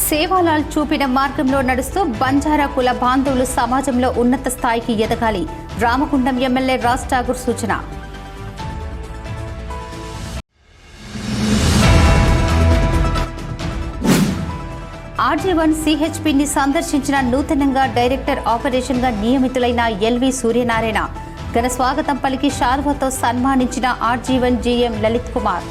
సేవాలాల్ చూపిన మార్గంలో నడుస్తూ బంజారా కుల బాంధవులు సమాజంలో ఉన్నత స్థాయికి ఎదగాలి. రామగుండం ఎమ్మెల్యే రాజ్ ఠాకూర్ సూచన. RG1 CHPని సందర్శించిన నూతనంగా డైరెక్టర్ ఆపరేషన్గా నియమితులైన ఎల్వి సూర్యనారాయణ. ఘన స్వాగతం పలికి శాల్వాతో సన్మానించిన RG1 GM లలిత్ కుమార్.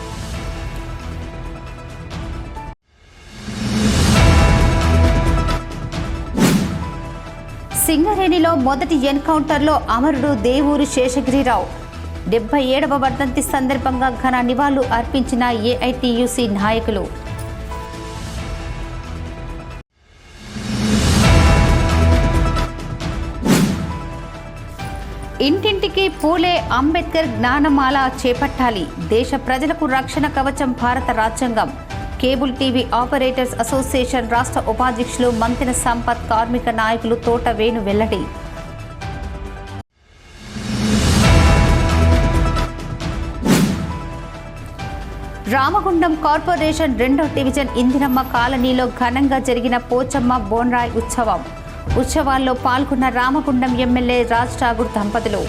సింగరేణిలో మొదటి ఎన్కౌంటర్లో అమరుడు దేవూరు శేషగిరిరావు. 77వ వర్ధంతి సందర్భంగా ఘన నివాళులు అర్పించిన AITUC నాయకులు. ఇంటింటికి పూలే అంబేద్కర్ జ్ఞానమాల చేపట్టాలి. దేశ ప్రజలకు రక్షణ కవచం భారత రాజ్యాంగం. కేబుల్ టీవీ ఆపరేటర్స్ అసోసియేషన్ రాష్ట్ర ఉపాధ్యక్షులు మంతెన సంపత్, కార్మిక నాయకులు తోట వేణు వెల్లడి. రామగుండం కార్పొరేషన్ 2వ డివిజన్ ఇందిరమ్మ కాలనీలో ఘనంగా జరిగిన పోచమ్మ బోన్రాయ్ ఉత్సవం. ఉత్సవాల్లో పాల్గొన్న రామగుండం ఎమ్మెల్యే రాజ్ ఠాకూర్ దంపతులు.